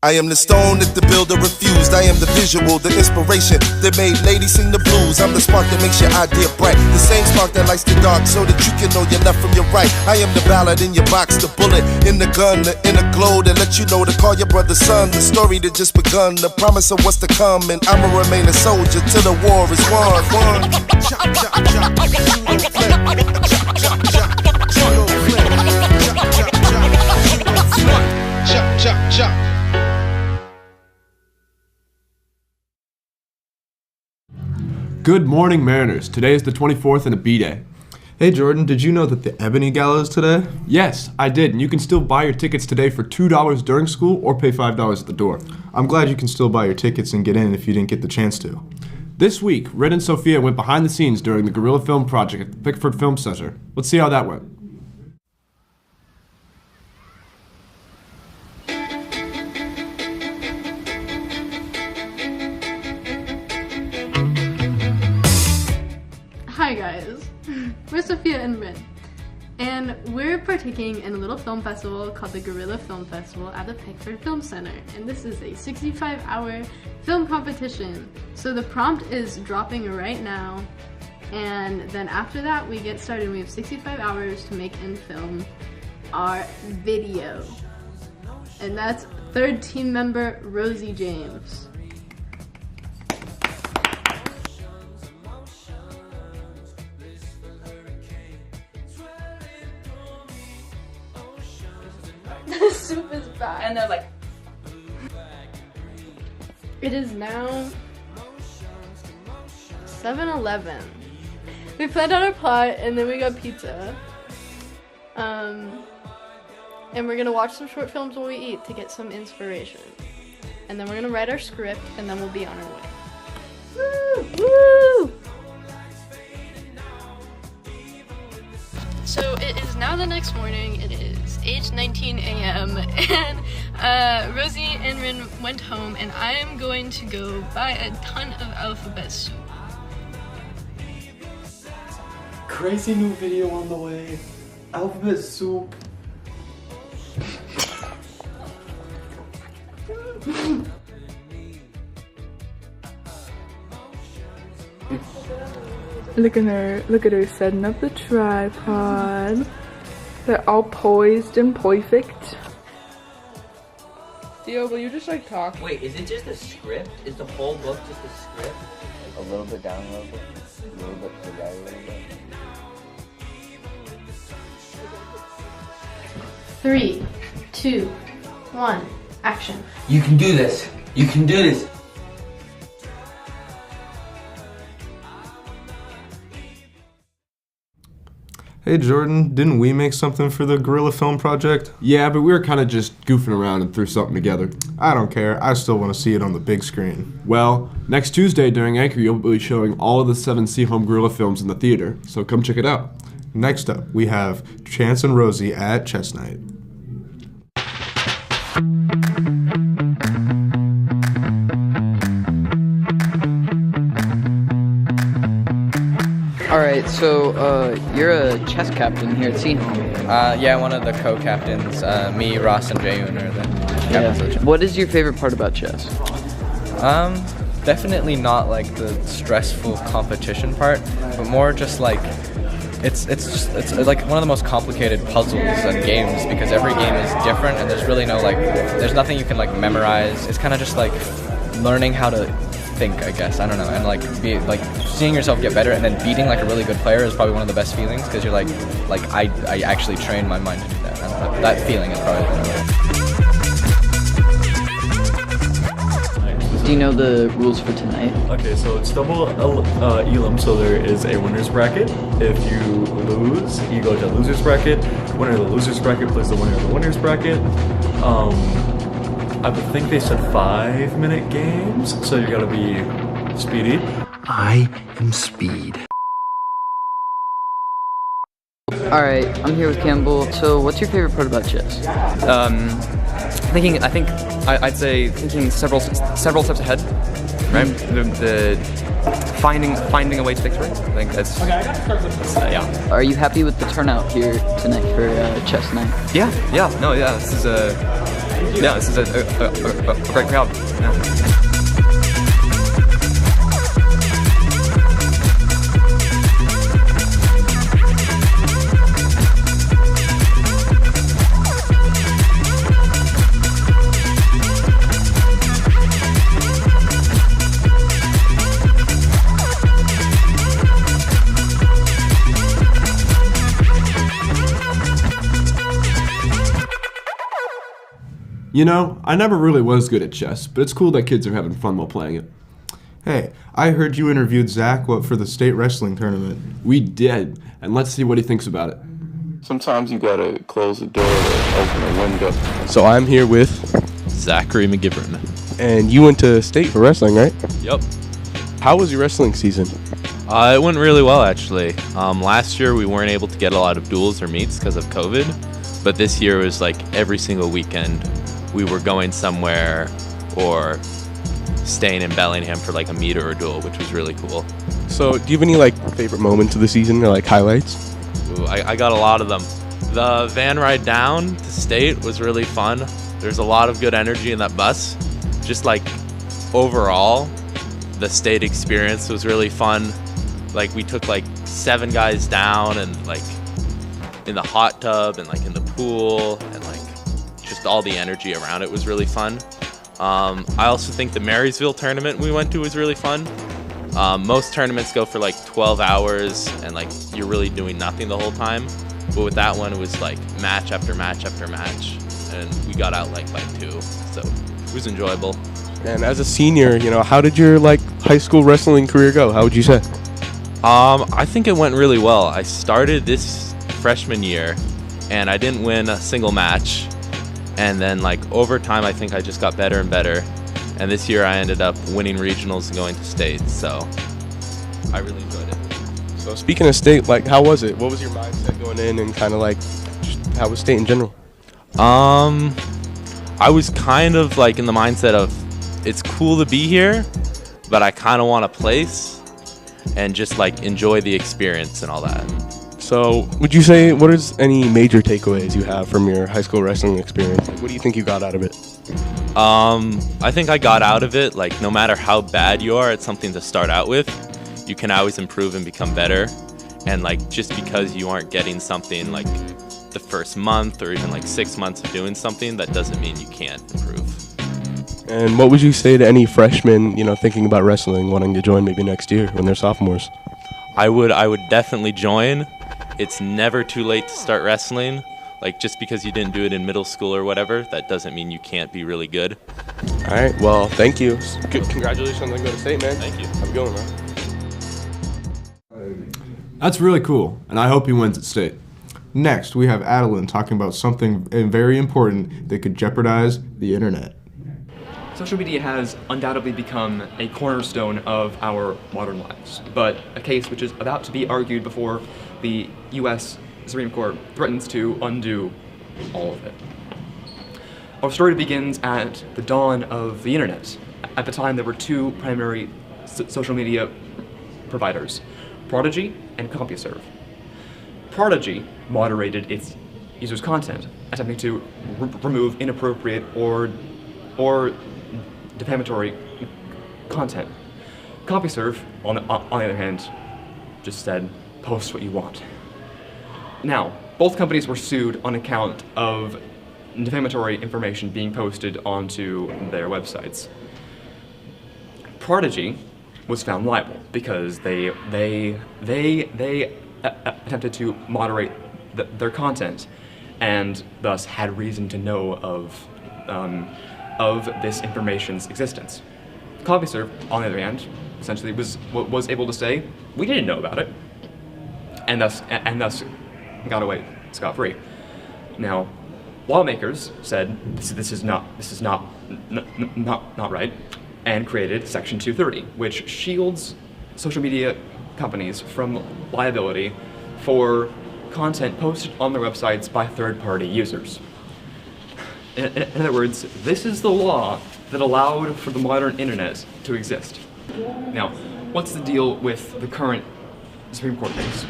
I am the stone that the builder refused. I am the visual, the inspiration that made ladies sing the blues. I'm the spark that makes your idea bright. The same spark that lights the dark so that you can know your left from your right. I am the ballad in your box, the bullet in the gun, the inner glow that lets you know to call your brother son. The story that just begun, the promise of what's to come. And I'ma remain a soldier till the war is won. Chop, chop, chop. Chop, chop, chop. Good morning, Mariners. Today is the 24th and a B-Day. Hey Jordan, did you know that the Ebony Gala is today? Yes, I did, and you can still buy your tickets today for $2 during school or pay $5 at the door. I'm glad you can still buy your tickets and get in if you didn't get the chance to. This week, Red and Sophia went behind the scenes during the Guerrilla Film Project at the Pickford Film Center. Let's see how that went. Hi guys, we're Sophia and Rin, and we're partaking in a little film festival called the Guerrilla Film Festival at the Pickford Film Center, and this is a 65-hour film competition. So the prompt is dropping right now, and then after that we get started. We have 65 hours to make and film our video, and that's third team member Rosie James. The soup is back. And they're like, It is now 7-Eleven. We planned out our plot and then we got pizza. And we're gonna watch some short films while we eat to get some inspiration. And then we're gonna write our script and then we'll be on our way. Woo! Woo! So it is now the next morning. It is 8:19 a.m. and Rosie and Rin went home, and I am going to go buy a ton of alphabet soup. Crazy new video on the way. Alphabet soup. look at her setting up the tripod. They're all poised and perfect. Theo, will you just like talk? Wait, is it just a script? Is the whole book just a script? A little bit down, a little bit to the right, a little bit. 3, 2, 1, action. You can do this. You can do this. Hey Jordan, didn't we make something for the Guerrilla Film Project? Yeah, but we were kind of just goofing around and threw something together. I don't care, I still want to see it on the big screen. Well, next Tuesday during Anchor, you'll be showing all of the 7 Seahome Guerrilla films in the theater, so come check it out. Next up, we have Chance and Rosie at Chess Night. Alright, so you're a chess captain here at Seahome. Yeah, one of the co-captains. Me, Ross, and Jayun are the captains of the chess. What is your favorite part about chess? Definitely not like the stressful competition part, but more just like it's like one of the most complicated puzzles and games because every game is different and there's really no there's nothing you can like memorize. It's kind of just like learning how to think, I guess. I don't know, and be seeing yourself get better and then beating like a really good player is probably one of the best feelings because you're like I actually trained my mind to do that. And that feeling is probably the Do you know the rules for tonight? Okay, so it's double elim, so there is a winner's bracket. If you lose, you go to the loser's bracket. Winner of the loser's bracket plays the winner of the winner's bracket. I think they said 5-minute games, so you gotta be speedy. I am speed. Alright, I'm here with Campbell. So what's your favorite part about chess? I'd say Thinking several steps ahead. right? The finding a way to victory. I think that's yeah. Are you happy with the turnout here tonight for chess night? Yeah. No, yeah. This is Yeah, this is a great crowd. Yeah. You know, I never really was good at chess, but it's cool that kids are having fun while playing it. Hey, I heard you interviewed Zach for the state wrestling tournament. We did, and let's see what he thinks about it. Sometimes you gotta close the door or open a window. So I'm here with Zachary McGivern. And you went to state for wrestling, right? Yep. How was your wrestling season? It went really well, actually. Last year we weren't able to get a lot of duels or meets because of COVID, but this year was like every single weekend we were going somewhere or staying in Bellingham for like a meet or a duel, which was really cool. So do you have any like favorite moments of the season or like highlights? Ooh, I got a lot of them. The van ride down to state was really fun. There's a lot of good energy in that bus. Just like overall, the state experience was really fun. Like we took like 7 guys down and like in the hot tub and like in the pool and like just all the energy around it was really fun. I also think the Marysville tournament we went to was really fun. Most tournaments go for like 12 hours and like you're really doing nothing the whole time. But with that one, it was like match after match after match. And we got out like by 2. So it was enjoyable. And as a senior, you know, how did your like high school wrestling career go? How would you say? I think it went really well. I started this freshman year and I didn't win a single match. And then like over time, I think I just got better and better. And this year I ended up winning regionals and going to state. So I really enjoyed it. So speaking of state, like how was it? What was your mindset going in and kind of like just how was state in general? I was kind of like in the mindset of it's cool to be here, but I kind of want a place and just like enjoy the experience and all that. So would you say, what is any major takeaways you have from your high school wrestling experience? Like, what do you think you got out of it? I think I got out of it, like no matter how bad you are, it's something to start out with. You can always improve and become better. And like just because you aren't getting something like the first month or even like 6 months of doing something, that doesn't mean you can't improve. And what would you say to any freshmen, you know, thinking about wrestling, wanting to join maybe next year when they're sophomores? I would definitely join. It's never too late to start wrestling. Like just because you didn't do it in middle school or whatever, that doesn't mean you can't be really good. All right, well, thank you. Congratulations on going to state, man. Thank you. Have a good one, man. That's really cool, and I hope he wins at state. Next, we have Adeline talking about something very important that could jeopardize the internet. Social media has undoubtedly become a cornerstone of our modern lives, but a case which is about to be argued before the U.S. Supreme Court threatens to undo all of it. Our story begins at the dawn of the internet. At the time, there were 2 primary social media providers, Prodigy and CompuServe. Prodigy moderated its users' content, attempting to remove inappropriate or defamatory content. CompuServe, on the other hand, just said, post what you want. Now, both companies were sued on account of defamatory information being posted onto their websites. Prodigy was found liable because they attempted to moderate their content and thus had reason to know of this information's existence. CompuServe, on the other hand, essentially was able to say, we didn't know about it, and thus got away scot-free. Now, lawmakers said this is not right, and created Section 230, which shields social media companies from liability for content posted on their websites by third-party users. In other words, this is the law that allowed for the modern internet to exist. Now, what's the deal with the current Supreme Court case?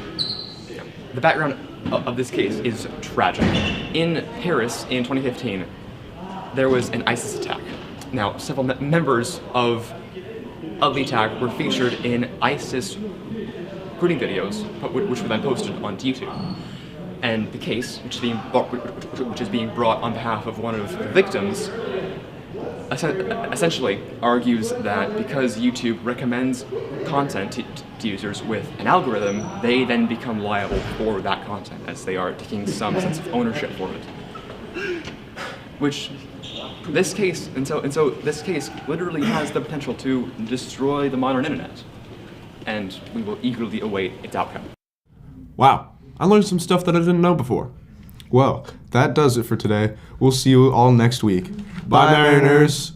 The background of this case is tragic. In Paris in 2015, there was an ISIS attack. Now, several members of the attack were featured in ISIS recruiting videos, which were then posted onto YouTube. And the case, which is being brought on behalf of one of the victims, essentially argues that because YouTube recommends content to users with an algorithm, they then become liable for that content, as they are taking some sense of ownership for it. Which, this case, and so this case literally has the potential to destroy the modern internet, and we will eagerly await its outcome. Wow, I learned some stuff that I didn't know before. Well, that does it for today. We'll see you all next week. Bye, Mariners.